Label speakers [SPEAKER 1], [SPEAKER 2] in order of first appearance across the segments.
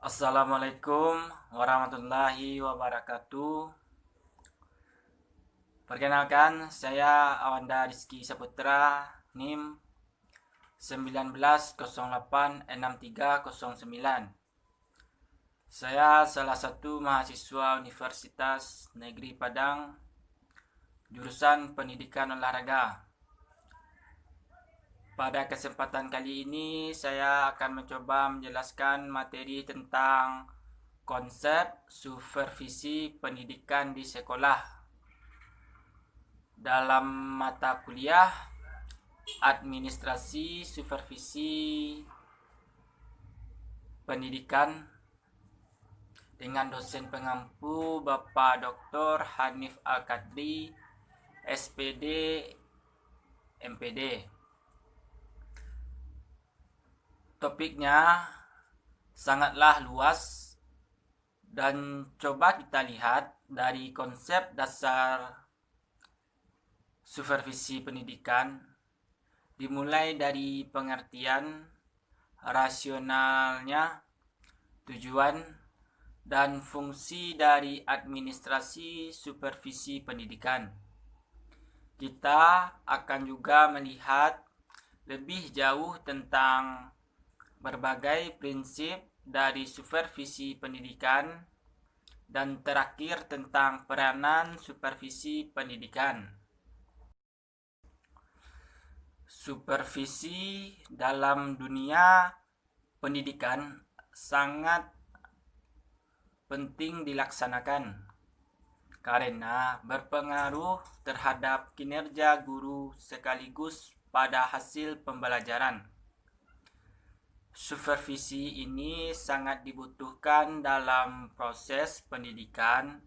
[SPEAKER 1] Assalamualaikum warahmatullahi wabarakatuh. Perkenalkan, saya Awanda Rizky Saputra, NIM 19086309. Saya salah satu mahasiswa Universitas Negeri Padang, jurusan Pendidikan Olahraga. Pada kesempatan kali ini, saya akan mencoba menjelaskan materi tentang konsep supervisi pendidikan di sekolah dalam mata kuliah administrasi supervisi pendidikan dengan dosen pengampu Bapak Dr. Hanif Al-Qadri, SPD, MPD. Topiknya sangatlah luas dan coba kita lihat dari konsep dasar supervisi pendidikan, dimulai dari pengertian, rasionalnya, tujuan, dan fungsi dari administrasi supervisi pendidikan. Kita akan juga melihat lebih jauh tentang berbagai prinsip dari supervisi pendidikan, dan terakhir tentang peranan supervisi pendidikan. Supervisi dalam dunia pendidikan sangat penting dilaksanakan karena berpengaruh terhadap kinerja guru sekaligus pada hasil pembelajaran. Supervisi ini sangat dibutuhkan dalam proses pendidikan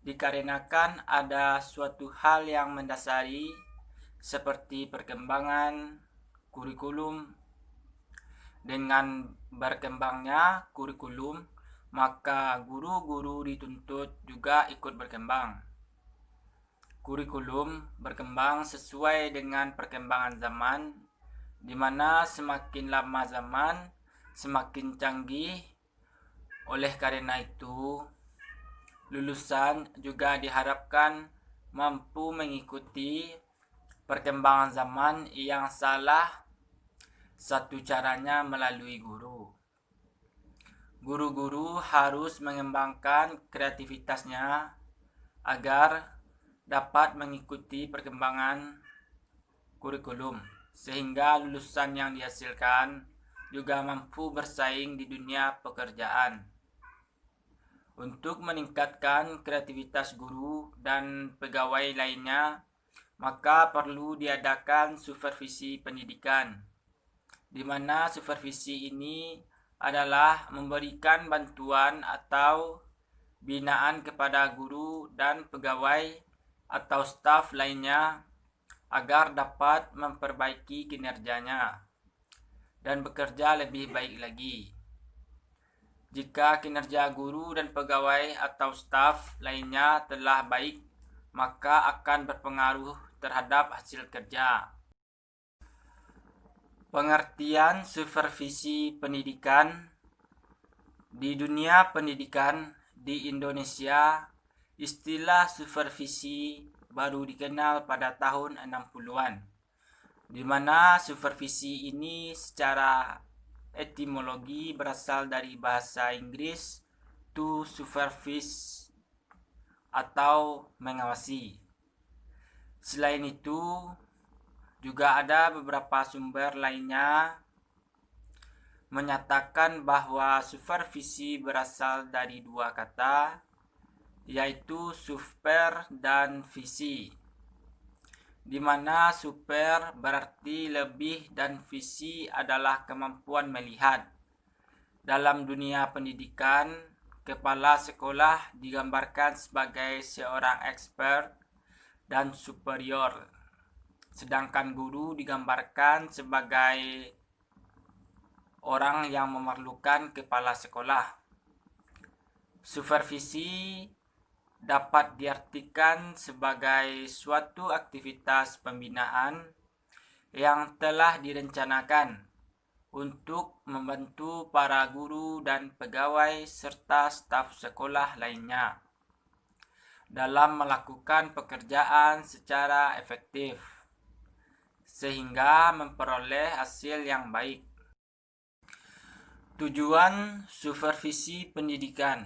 [SPEAKER 1] dikarenakan ada suatu hal yang mendasari seperti perkembangan kurikulum. Dengan berkembangnya kurikulum, maka guru-guru dituntut juga ikut berkembang. Kurikulum berkembang sesuai dengan perkembangan zaman, di mana semakin lama zaman, semakin canggih. Oleh karena itu, lulusan juga diharapkan mampu mengikuti perkembangan zaman yang salah. Satu caranya melalui guru. Guru-guru harus mengembangkan kreativitasnya agar dapat mengikuti perkembangan kurikulum, sehingga lulusan yang dihasilkan juga mampu bersaing di dunia pekerjaan. Untuk meningkatkan kreativitas guru dan pegawai lainnya, maka perlu diadakan supervisi pendidikan, di mana supervisi ini adalah memberikan bantuan atau binaan kepada guru dan pegawai atau staf lainnya agar dapat memperbaiki kinerjanya dan bekerja lebih baik lagi. Jika kinerja guru dan pegawai atau staf lainnya telah baik, maka akan berpengaruh terhadap hasil kerja. Pengertian supervisi pendidikan di dunia pendidikan di Indonesia, istilah supervisi baru dikenal pada tahun 60-an, di mana supervisi ini secara etimologi berasal dari bahasa Inggris to supervise atau mengawasi. Selain itu, juga ada beberapa sumber lainnya menyatakan bahwa supervisi berasal dari dua kata, yaitu super dan visi, di mana super berarti lebih dan visi adalah kemampuan melihat. Dalam dunia pendidikan, kepala sekolah digambarkan sebagai seorang expert dan superior, sedangkan guru digambarkan sebagai orang yang memerlukan kepala sekolah. Supervisi dapat diartikan sebagai suatu aktivitas pembinaan yang telah direncanakan untuk membantu para guru dan pegawai serta staf sekolah lainnya dalam melakukan pekerjaan secara efektif, sehingga memperoleh hasil yang baik. Tujuan supervisi pendidikan.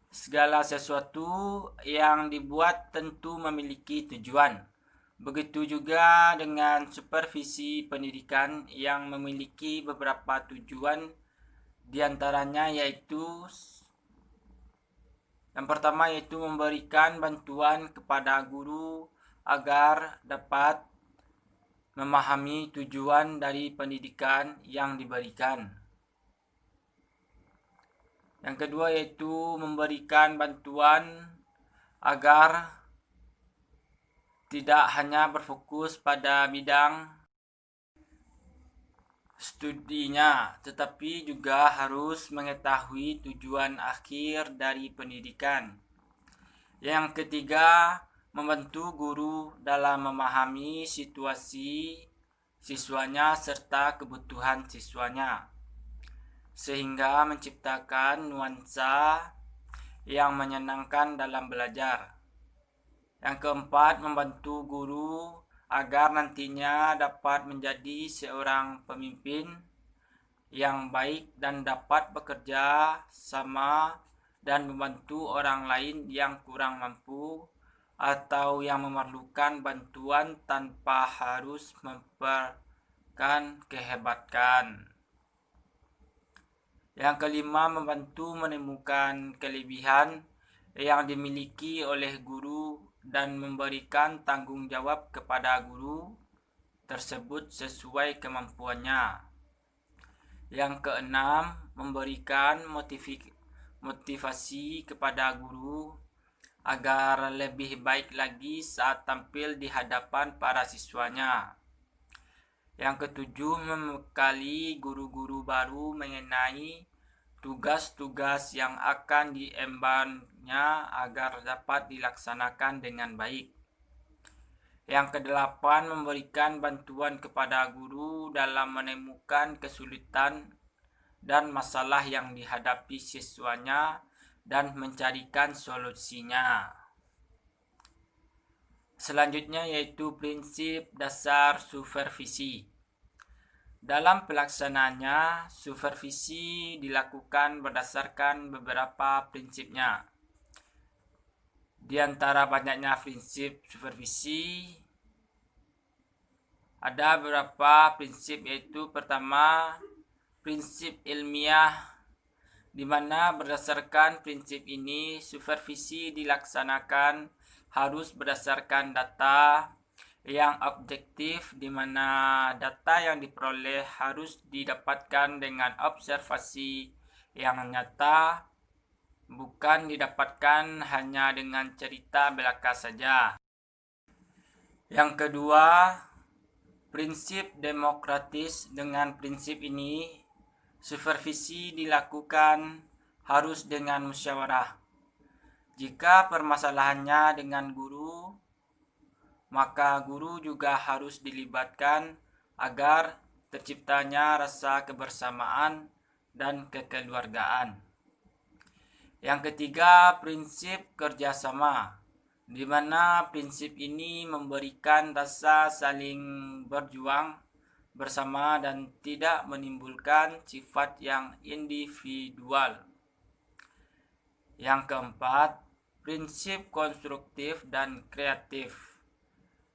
[SPEAKER 1] Segala sesuatu yang dibuat tentu memiliki tujuan. Begitu juga dengan supervisi pendidikan yang memiliki beberapa tujuan, diantaranya yaitu yang pertama yaitu memberikan bantuan kepada guru agar dapat memahami tujuan dari pendidikan yang diberikan. Yang kedua yaitu memberikan bantuan agar tidak hanya berfokus pada bidang studinya, tetapi juga harus mengetahui tujuan akhir dari pendidikan. Yang ketiga, membantu guru dalam memahami situasi siswanya serta kebutuhan siswanya, sehingga menciptakan nuansa yang menyenangkan dalam belajar. Yang keempat, membantu guru agar nantinya dapat menjadi seorang pemimpin yang baik dan dapat bekerja sama dan membantu orang lain yang kurang mampu atau yang memerlukan bantuan tanpa harus memperlihatkan kehebatan. Yang kelima, membantu menemukan kelebihan yang dimiliki oleh guru dan memberikan tanggung jawab kepada guru tersebut sesuai kemampuannya. Yang keenam, memberikan motivasi kepada guru agar lebih baik lagi saat tampil di hadapan para siswanya. Yang ketujuh, membekali guru-guru baru mengenai tugas-tugas yang akan diembannya agar dapat dilaksanakan dengan baik. Yang kedelapan, memberikan bantuan kepada guru dalam menemukan kesulitan dan masalah yang dihadapi siswanya dan mencarikan solusinya. Selanjutnya yaitu prinsip dasar supervisi. Dalam pelaksanaannya, supervisi dilakukan berdasarkan beberapa prinsipnya. Di antara banyaknya prinsip supervisi, ada beberapa prinsip, yaitu pertama, prinsip ilmiah, di mana berdasarkan prinsip ini supervisi dilaksanakan harus berdasarkan data yang objektif, di mana data yang diperoleh harus didapatkan dengan observasi yang nyata, bukan didapatkan hanya dengan cerita belaka saja. Yang kedua, prinsip demokratis. Dengan prinsip ini, supervisi dilakukan harus dengan musyawarah. Jika permasalahannya dengan guru, maka guru juga harus dilibatkan agar terciptanya rasa kebersamaan dan kekeluargaan. Yang ketiga, prinsip kerjasama, di mana prinsip ini memberikan rasa saling berjuang bersama dan tidak menimbulkan sifat yang individual. Yang keempat, prinsip konstruktif dan kreatif.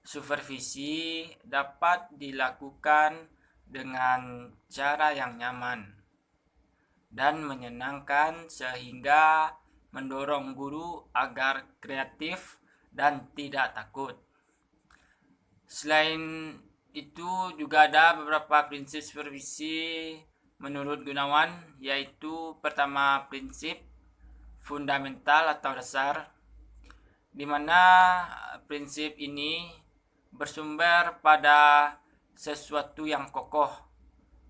[SPEAKER 1] Supervisi dapat dilakukan dengan cara yang nyaman dan menyenangkan sehingga mendorong guru agar kreatif dan tidak takut. Selain itu juga ada beberapa prinsip supervisi menurut Gunawan, yaitu pertama, prinsip fundamental atau dasar, di mana prinsip ini bersumber pada sesuatu yang kokoh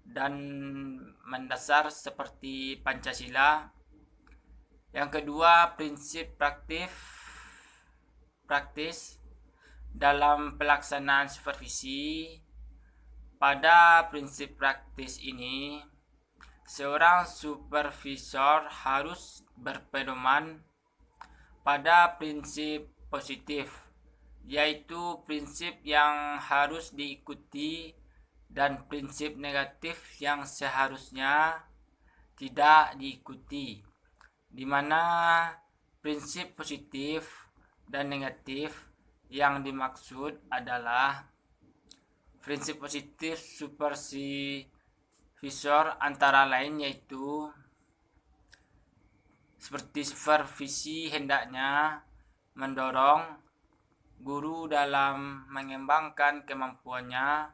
[SPEAKER 1] dan mendasar seperti Pancasila. Yang kedua, prinsip praktis dalam pelaksanaan supervisi, Pada prinsip praktis ini, seorang supervisor harus berpedoman pada prinsip positif, yaitu prinsip yang harus diikuti dan prinsip negatif yang seharusnya tidak diikuti, di mana prinsip positif dan negatif yang dimaksud adalah prinsip positif supervisor antara lain yaitu seperti supervisi hendaknya mendorong guru dalam mengembangkan kemampuannya.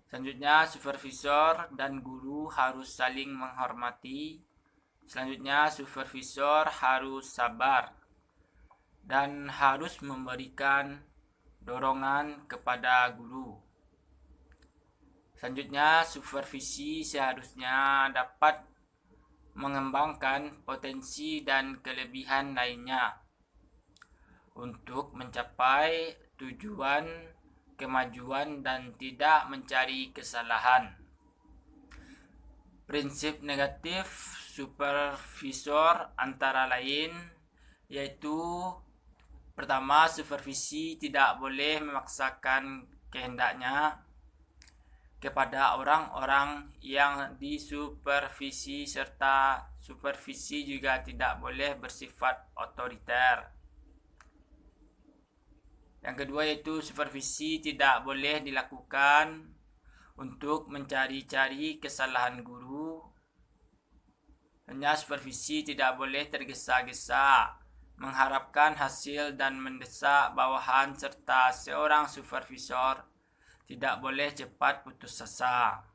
[SPEAKER 1] Selanjutnya, supervisor dan guru harus saling menghormati. Selanjutnya, supervisor harus sabar dan harus memberikan dorongan kepada guru. Selanjutnya, supervisi seharusnya dapat mengembangkan potensi dan kelebihan lainnya untuk mencapai tujuan kemajuan dan tidak mencari kesalahan. Prinsip negatif supervisor antara lain yaitu pertama, supervisi tidak boleh memaksakan kehendaknya kepada orang-orang yang disupervisi, serta supervisi juga tidak boleh bersifat otoriter. Yang kedua yaitu supervisi tidak boleh dilakukan untuk mencari-cari kesalahan guru. Hanya supervisi tidak boleh tergesa-gesa mengharapkan hasil dan mendesak bawahan, serta seorang supervisor tidak boleh cepat putus asa.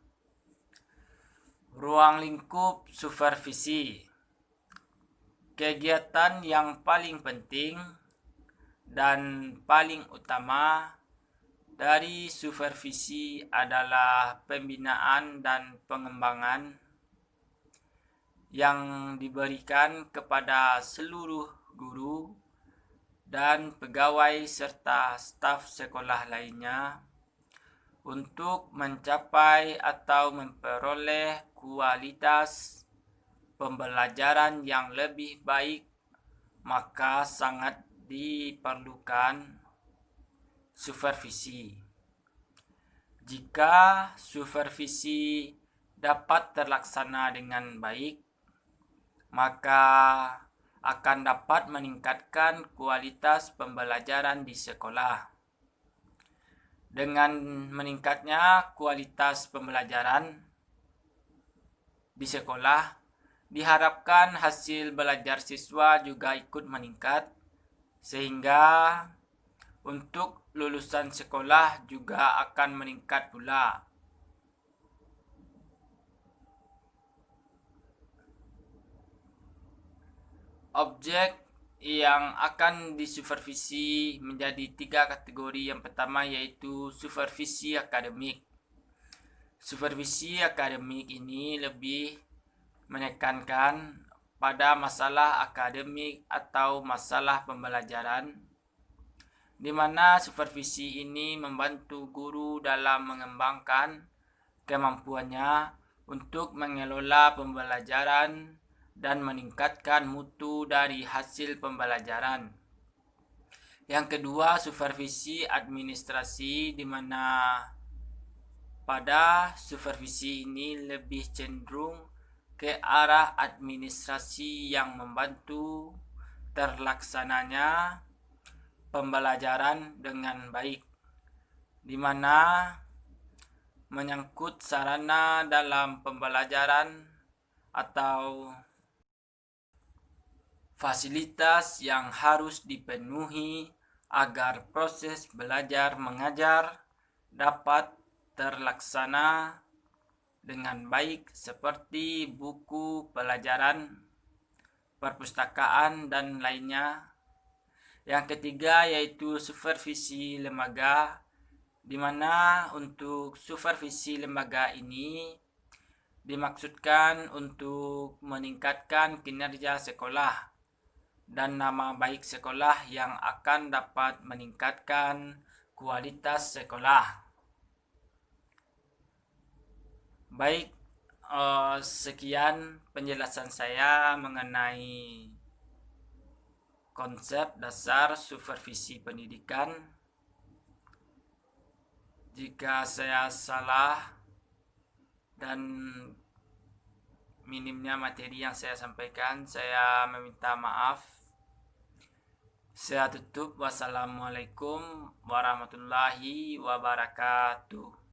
[SPEAKER 1] Ruang lingkup supervisi. Kegiatan yang paling penting dan paling utama dari supervisi adalah pembinaan dan pengembangan yang diberikan kepada seluruh guru dan pegawai serta staf sekolah lainnya untuk mencapai atau memperoleh kualitas pembelajaran yang lebih baik, maka sangat diperlukan supervisi. Jika supervisi dapat terlaksana dengan baik, maka akan dapat meningkatkan kualitas pembelajaran di sekolah. Dengan meningkatnya kualitas pembelajaran di sekolah, diharapkan hasil belajar siswa juga ikut meningkat, sehingga untuk lulusan sekolah juga akan meningkat pula. Objek yang akan disupervisi menjadi 3 kategori. Yang pertama yaitu supervisi akademik. Supervisi akademik ini lebih menekankan pada masalah akademik atau masalah pembelajaran, di mana supervisi ini membantu guru dalam mengembangkan kemampuannya untuk mengelola pembelajaran dan meningkatkan mutu dari hasil pembelajaran. Yang kedua, supervisi administrasi, di mana pada supervisi ini lebih cenderung ke arah administrasi yang membantu terlaksananya pembelajaran dengan baik, di mana menyangkut sarana dalam pembelajaran atau fasilitas yang harus dipenuhi agar proses belajar mengajar dapat terlaksana dengan baik, seperti buku pelajaran, perpustakaan, dan lainnya. Yang ketiga yaitu supervisi lembaga, di mana untuk supervisi lembaga ini dimaksudkan untuk meningkatkan kinerja sekolah dan nama baik sekolah yang akan dapat meningkatkan kualitas sekolah. Baik, sekian penjelasan saya mengenai konsep dasar supervisi pendidikan. Jika saya salah dan minimnya materi yang saya sampaikan, saya meminta maaf. Saya tutup. Wassalamualaikum warahmatullahi wabarakatuh.